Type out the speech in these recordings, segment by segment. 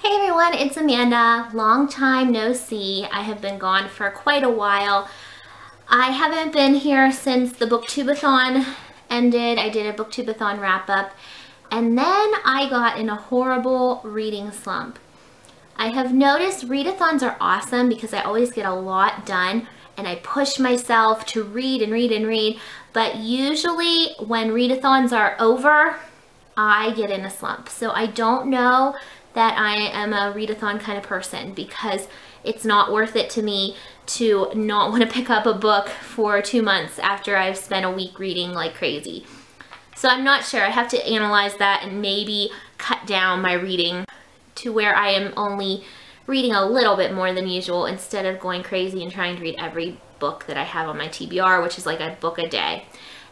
Hey everyone, it's Amanda. Long time no see. I have been gone for quite a while. I haven't been here since the booktubeathon ended. I did a booktubeathon wrap up and then I got in a horrible reading slump. I have noticed readathons are awesome because I always get a lot done and I push myself to read and read and read, but usually when readathons are over, I get in a slump. So I don't know that I am a readathon kind of person because it's not worth it to me to not want to pick up a book for 2 months after I've spent a week reading like crazy. So I'm not sure. I have to analyze that and maybe cut down my reading to where I am only reading a little bit more than usual instead of going crazy and trying to read every book that I have on my TBR, which is like a book a day.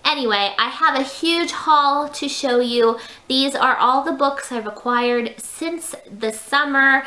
Anyway, I have a huge haul to show you. These are all the books I've acquired since the summer.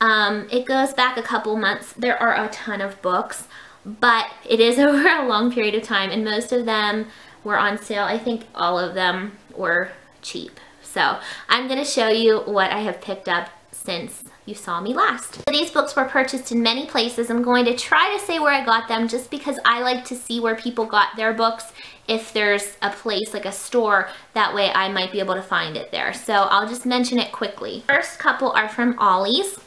It goes back a couple months. There are a ton of books, but it is over a long period of time and most of them were on sale. I think all of them were cheap. So I'm going to show you what I have picked up since you saw me last. So these books were purchased in many places. I'm going to try to say where I got them just because I like to see where people got their books. If there's a place like a store, that way I might be able to find it there. So I'll just mention it quickly. First couple are from Ollies.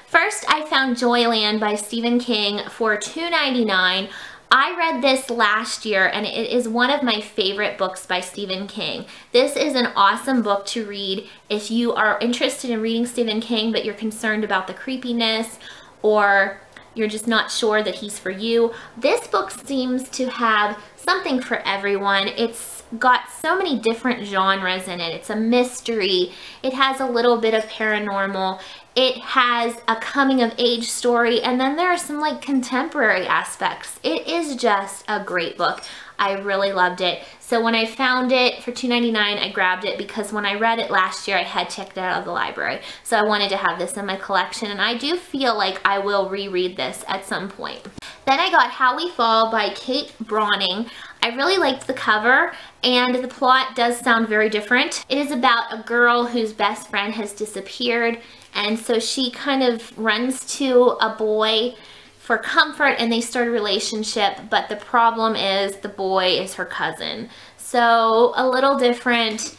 First, I found Joyland by Stephen King for $2.99. I read this last year and it is one of my favorite books by Stephen King. This is an awesome book to read if you are interested in reading Stephen King but you're concerned about the creepiness or you're just not sure that he's for you. This book seems to have something for everyone. It's got so many different genres in it. It's a mystery. It has a little bit of paranormal. It has a coming of age story, and then there are some like contemporary aspects. It is just a great book. I really loved it. So when I found it for $2.99, I grabbed it because when I read it last year, I had checked it out of the library. So I wanted to have this in my collection, and I do feel like I will reread this at some point. Then I got How We Fall by Kate Browning. I really liked the cover, and the plot does sound very different. It is about a girl whose best friend has disappeared, and so she kind of runs to a boy for comfort and they start a relationship, but the problem is the boy is her cousin. So a little different.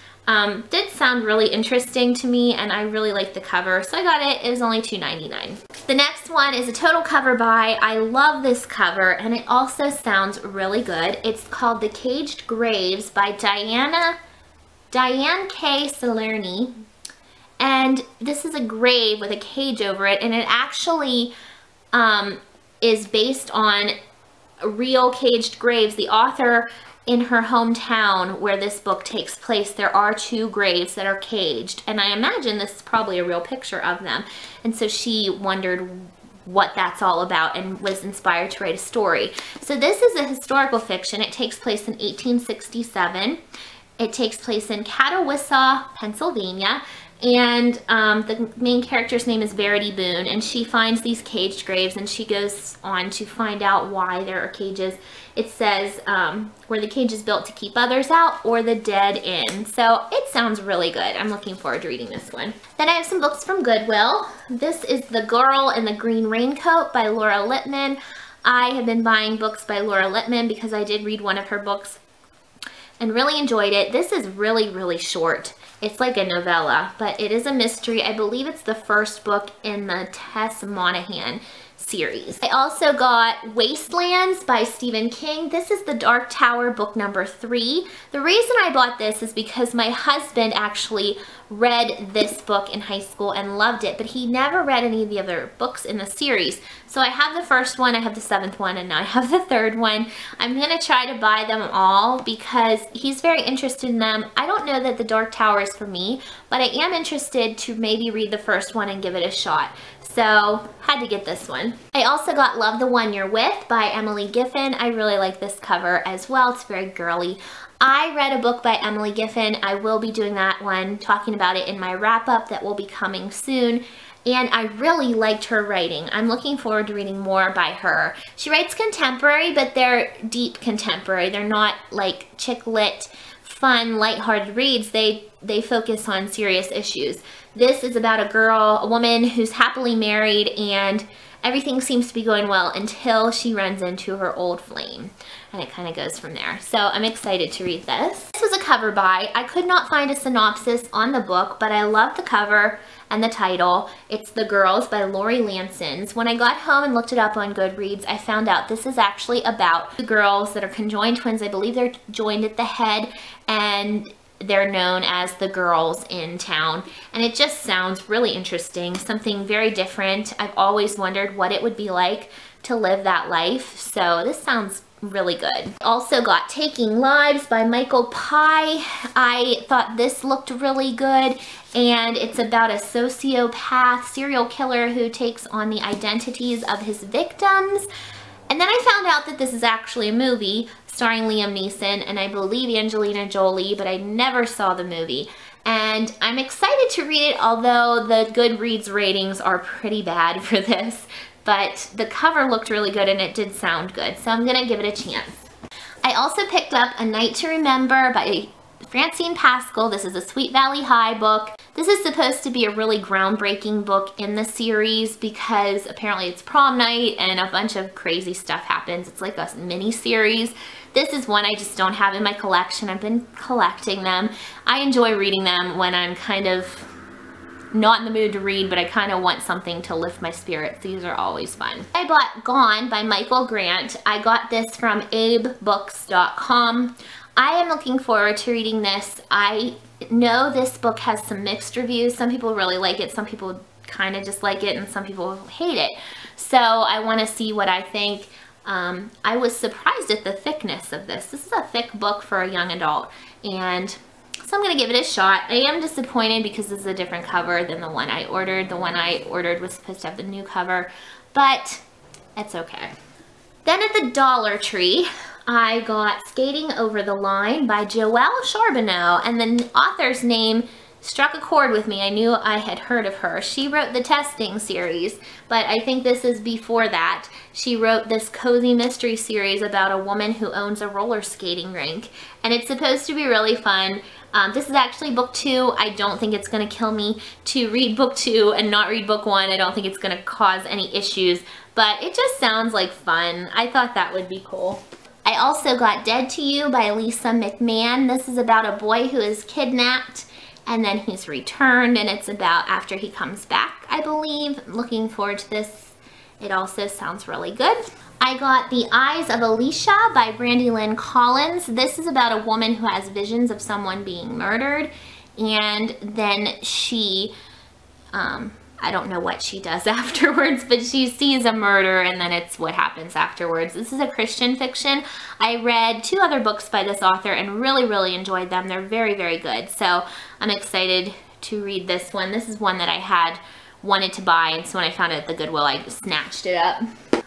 Did sound really interesting to me and I really liked the cover, so I got it. It was only $2.99. The next one is a total cover buy. I love this cover and it also sounds really good. It's called The Caged Graves by Diane K. Salerni. And this is a grave with a cage over it, and it actually is based on real caged graves. The author, in her hometown where this book takes place, there are 2 graves that are caged, and I imagine this is probably a real picture of them. And so she wondered what that's all about and was inspired to write a story. So this is a historical fiction. It takes place in 1867. It takes place in Catawissa, Pennsylvania. And the main character's name is Verity Boone, and she finds these caged graves and she goes on to find out why there are cages. It says were the cages built to keep others out or the dead in. So it sounds really good. I'm looking forward to reading this one. Then I have some books from Goodwill. This is The Girl in the Green Raincoat by Laura Lippman. I have been buying books by Laura Lippman because I did read one of her books and really enjoyed it. This is really, really short. It's like a novella, but it is a mystery. I believe it's the first book in the Tess Monahan series. I also got Wastelands by Stephen King. This is the Dark Tower book number 3. The reason I bought this is because my husband actually read this book in high school and loved it, but he never read any of the other books in the series. So I have the first one, I have the 7th one, and now I have the 3rd one. I'm going to try to buy them all because he's very interested in them. I don't know that the Dark Tower is for me, but I am interested to maybe read the first one and give it a shot. So had to get this one. I also got Love the One You're With by Emily Giffin. I really like this cover as well. It's very girly. I read a book by Emily Giffin. I will be doing that one, talking about it in my wrap-up that will be coming soon. And I really liked her writing. I'm looking forward to reading more by her. She writes contemporary, but they're deep contemporary. They're not like chick lit, fun, lighthearted reads. They focus on serious issues. This is about a girl, a woman who's happily married, and everything seems to be going well until she runs into her old flame. And it kind of goes from there. So I'm excited to read this. This was a cover buy. I could not find a synopsis on the book, but I love the cover and the title. It's The Girls by Lori Lansons. When I got home and looked it up on Goodreads, I found out this is actually about the girls that are conjoined twins. I believe they're joined at the head, and they're known as the girls in town. And it just sounds really interesting, something very different. I've always wondered what it would be like to live that life. So this sounds really good. Also got Taking Lives by Michael Pye. I thought this looked really good, and it's about a sociopath serial killer who takes on the identities of his victims. And then I found out that this is actually a movie starring Liam Neeson and I believe Angelina Jolie, but I never saw the movie. And I'm excited to read it, although the Goodreads ratings are pretty bad for this. But the cover looked really good and it did sound good, so I'm gonna give it a chance. I also picked up A Night to Remember by Francine Pascal. This is a Sweet Valley High book. This is supposed to be a really groundbreaking book in the series because apparently it's prom night and a bunch of crazy stuff happens. It's like a mini series. This is one I just don't have in my collection. I've been collecting them. I enjoy reading them when I'm kind of not in the mood to read, but I kind of want something to lift my spirits. These are always fun. I bought Gone by Michael Grant. I got this from abebooks.com. I am looking forward to reading this. I know this book has some mixed reviews. Some people really like it, some people kind of dislike it, and some people hate it. So I want to see what I think. I was surprised at the thickness of this. This is a thick book for a young adult, and so I'm going to give it a shot. I am disappointed because this is a different cover than the one I ordered. The one I ordered was supposed to have the new cover, but it's okay. Then at the Dollar Tree, I got Skating Over the Line by Joelle Charbonneau, and the author's name struck a chord with me. I knew I had heard of her. She wrote the Testing series, but I think this is before that. She wrote this cozy mystery series about a woman who owns a roller skating rink, and it's supposed to be really fun. This is actually book 2. I don't think it's going to kill me to read book 2 and not read book 1. I don't think it's going to cause any issues, but it just sounds like fun. I thought that would be cool. I also got Dead to You by Lisa McMahon. This is about a boy who is kidnapped and then he's returned, and it's about after he comes back, I believe. I'm looking forward to this. It also sounds really good. I got The Eyes of Alicia by Brandy Lynn Collins. This is about a woman who has visions of someone being murdered, and then she, I don't know what she does afterwards, but she sees a murder and then it's what happens afterwards. This is a Christian fiction. I read 2 other books by this author and really enjoyed them. They're very good. So I'm excited to read this one. This is one that I had wanted to buy, and so when I found it at the Goodwill, I just snatched it up.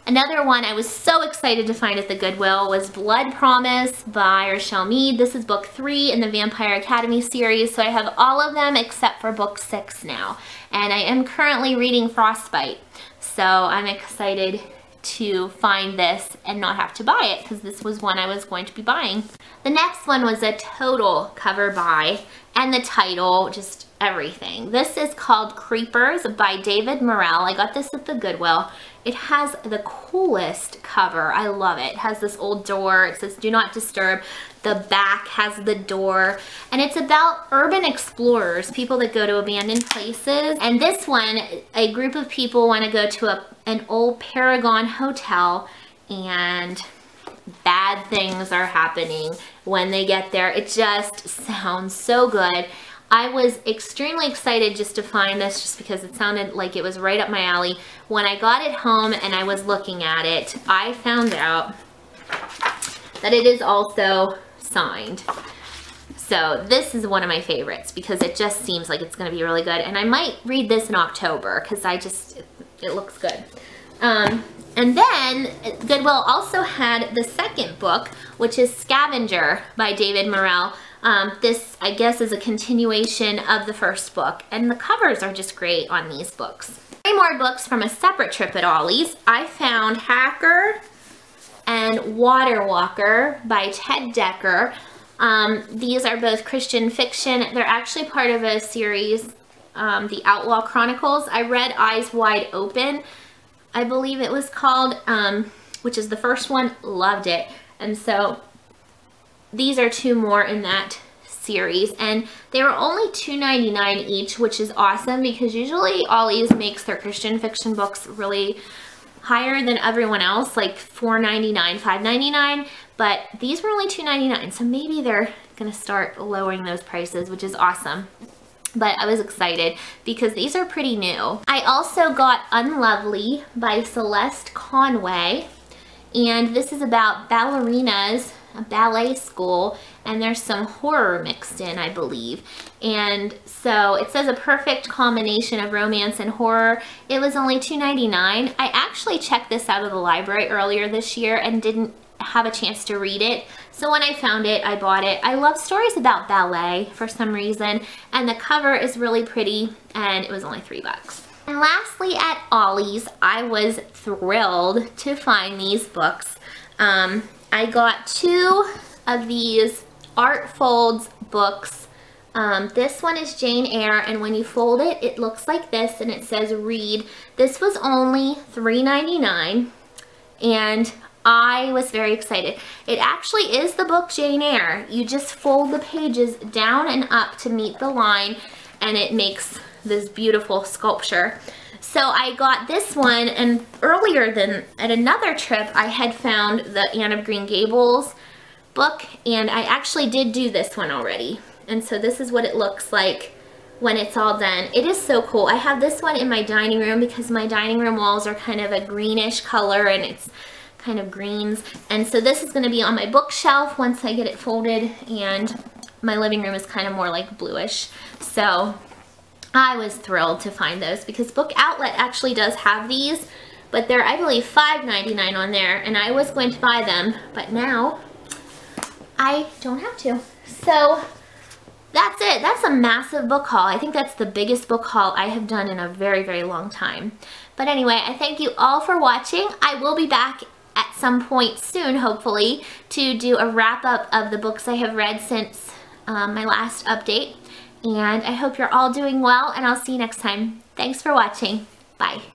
Another one I was so excited to find at the Goodwill was Blood Promise by Rochelle Mead. This is book 3 in the Vampire Academy series, so I have all of them except for book 6 now. And I am currently reading Frostbite, so I'm excited to find this and not have to buy it because this was one I was going to be buying. The next one was a total cover buy, and the title, just everything. This is called Creepers by David Morrell. I got this at the Goodwill. It has the coolest cover. I love it. It has this old door. It says do not disturb. The back has the door, and it's about urban explorers, people that go to abandoned places. And this one, a group of people want to go to an old Paragon hotel, and bad things are happening when they get there. It just sounds so good. I was extremely excited just to find this, just because it sounded like it was right up my alley. When I got it home and I was looking at it, I found out that it is also signed. So this is one of my favorites because it just seems like it's going to be really good. And I might read this in October because it looks good. And then Goodwill also had the second book, which is Scavenger by David Morrell. This, I guess, is a continuation of the first book, and the covers are just great on these books. 3 more books from a separate trip at Ollies. I found Hacker and Waterwalker by Ted Decker. These are both Christian fiction. They're actually part of a series the Outlaw Chronicles. I read Eyes Wide Open, I believe it was called, which is the first one. Loved it. And so these are 2 more in that series, and they were only $2.99 each, which is awesome because usually Ollies makes their Christian fiction books really higher than everyone else, like $4.99, $5.99, but these were only $2.99, so maybe they're gonna start lowering those prices, which is awesome. But I was excited because these are pretty new. I also got Unlovely by Celeste Conway, and this is about ballerinas, a ballet school, and there's some horror mixed in, I believe. And so it says a perfect combination of romance and horror. It was only $2.99. I actually checked this out of the library earlier this year and didn't have a chance to read it. So when I found it, I bought it. I love stories about ballet for some reason, and the cover is really pretty, and it was only $3. And lastly, at Ollies, I was thrilled to find these books. I got 2 of these Art Folds books. This one is Jane Eyre, and when you fold it, it looks like this, and it says read. This was only $3.99, and I was very excited. It actually is the book Jane Eyre. You just fold the pages down and up to meet the line, and it makes this beautiful sculpture. So I got this one, and earlier than at another trip, I had found the Anne of Green Gables book, and I actually did do this one already. And so this is what it looks like when it's all done. It is so cool. I have this one in my dining room because my dining room walls are kind of a greenish color, and it's kind of greens. And so this is going to be on my bookshelf once I get it folded, and my living room is kind of more like bluish. So I was thrilled to find those because Book Outlet actually does have these, but they're, I believe, $5.99 on there, and I was going to buy them, but now I don't have to. So that's it. That's a massive book haul. I think that's the biggest book haul I have done in a very, very long time. But anyway, I thank you all for watching. I will be back at some point soon, hopefully, to do a wrap-up of the books I have read since my last update. And I hope you're all doing well, and I'll see you next time. Thanks for watching. Bye.